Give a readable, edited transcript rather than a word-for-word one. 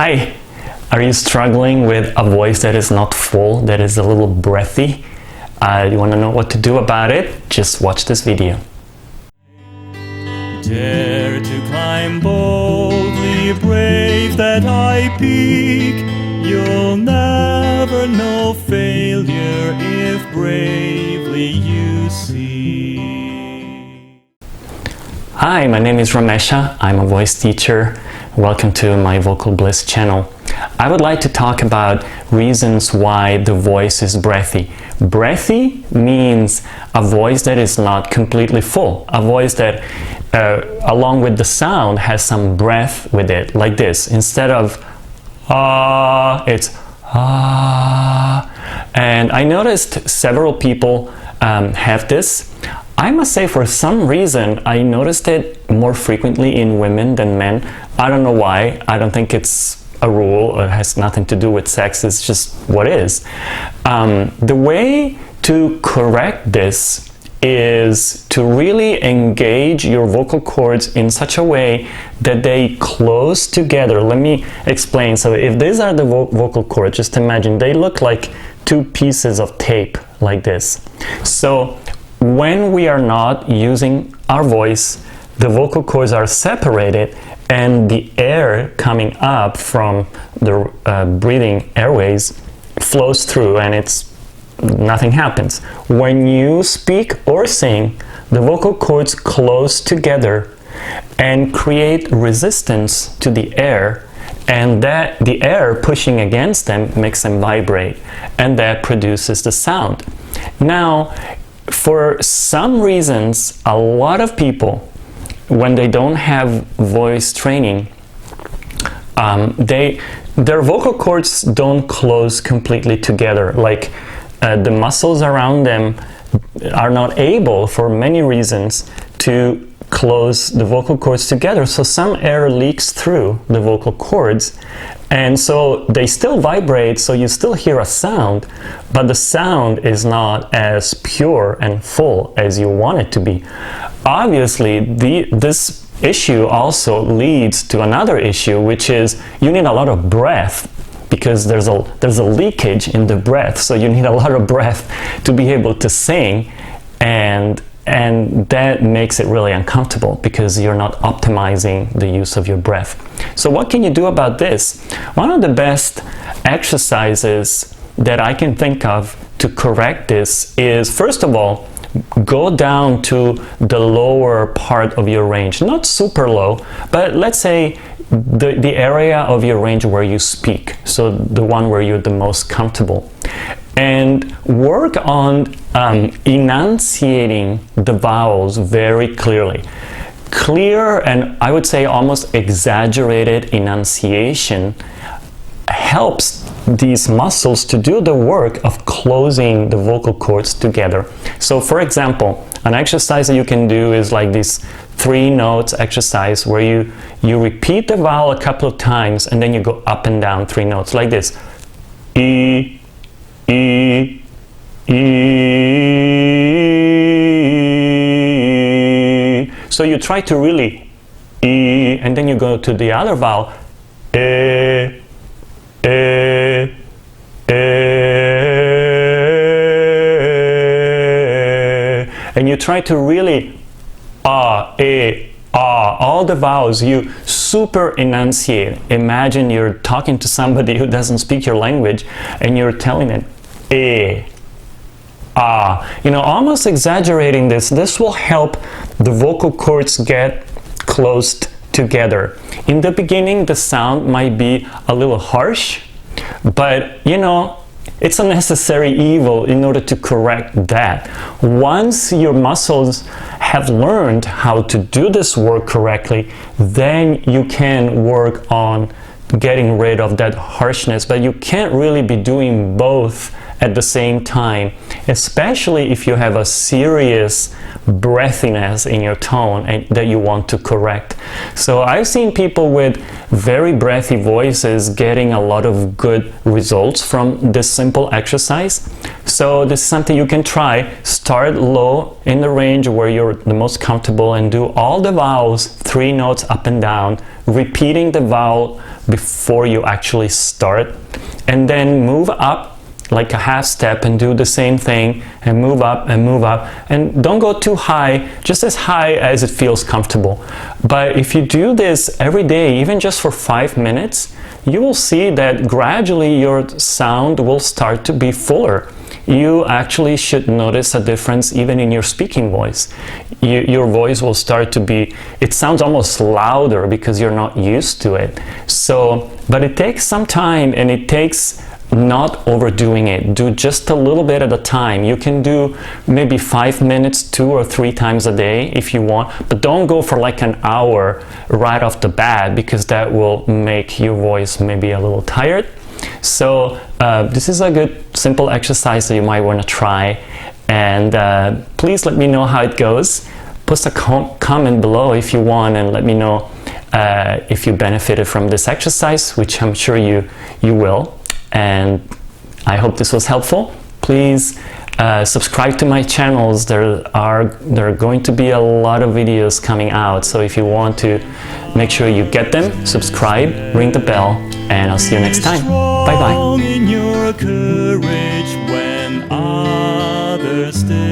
Hi, are you struggling with a voice that is not full, that is a little breathy? You want to know what to do about it? Just watch this video. Dare to climb boldly, brave that high peak. You'll never know failure if bravely you seek. Hi, my name is Ramesha. I'm a voice teacher. Welcome to my Vocal Bliss channel. I would like to talk about reasons why the voice is breathy. Breathy means a voice that is not completely full, a voice that along with the sound has some breath with it, like this. Instead of it's and I noticed several people have this. I must say, for some reason, I noticed it more frequently in women than men. I don't know why. I don't think it's a rule. It has nothing to do with sex. It's just what is. The way to correct this is to really engage your vocal cords in such a way that they close together. Let me explain. So if these are the vocal cords, just imagine they look like two pieces of tape like this. So when we are not using our voice, the vocal cords are separated and the air coming up from the breathing airways flows through and nothing happens. When you speak or sing, the vocal cords close together and create resistance to the air, and that the air pushing against them makes them vibrate, and that produces the sound. Now, for some reasons, a lot of people, when they don't have voice training, their vocal cords don't close completely together. Like the muscles around them are not able, for many reasons, to close the vocal cords together. So some air leaks through the vocal cords, and so they still vibrate, so you still hear a sound, but the sound is not as pure and full as you want it to be. Obviously, this issue also leads to another issue, which is you need a lot of breath, because there's a leakage in the breath, so you need a lot of breath to be able to sing, and that makes it really uncomfortable because you're not optimizing the use of your breath. So what can you do about this? One of the best exercises that I can think of to correct this is, first of all, go down to the lower part of your range, not super low, but let's say the area of your range where you speak, so the one where you're the most comfortable, and work on enunciating the vowels very clearly. Clear and I would say almost exaggerated enunciation helps these muscles to do the work of closing the vocal cords together. So for example, an exercise that you can do is like this 3 notes exercise where you repeat the vowel a couple of times and then you go up and down 3 notes like this. E, E, E. So you try to really E, and then you go to the other vowel, E, E, E, and you try to really all the vowels you super enunciate. Imagine you're talking to somebody who doesn't speak your language and you're telling it almost exaggerating this will help the vocal cords get closed together. In the beginning, the sound might be a little harsh, but it's a necessary evil in order to correct that. Once your muscles have learned how to do this work correctly, then you can work on getting rid of that harshness, but you can't really be doing both at the same time, especially if you have a serious breathiness in your tone and that you want to correct. So I've seen people with very breathy voices getting a lot of good results from this simple exercise. So this is something you can try. Start low in the range where you're the most comfortable and do all the vowels, 3 notes up and down, repeating the vowel before you actually start, and then move up like a half step and do the same thing and move up, and don't go too high, just as high as it feels comfortable. But if you do this every day, even just for 5 minutes, you will see that gradually your sound will start to be fuller. You actually should notice a difference even in your speaking voice. Your voice will start to be, it sounds almost louder because you're not used to it. So, but it takes some time, and it takes not overdoing it. Do just a little bit at a time. You can do maybe 5 minutes 2 or 3 times a day if you want, but don't go for like an hour right off the bat, because that will make your voice maybe a little tired. So this is a good simple exercise that you might want to try, and please let me know how it goes. Post a comment below if you want, and let me know if you benefited from this exercise, which I'm sure you will. And I hope this was helpful. Please subscribe to my channels. There are going to be a lot of videos coming out, so if you want to make sure you get them, subscribe, ring the bell, and I'll see you next time. Bye bye. In your courage when others stay.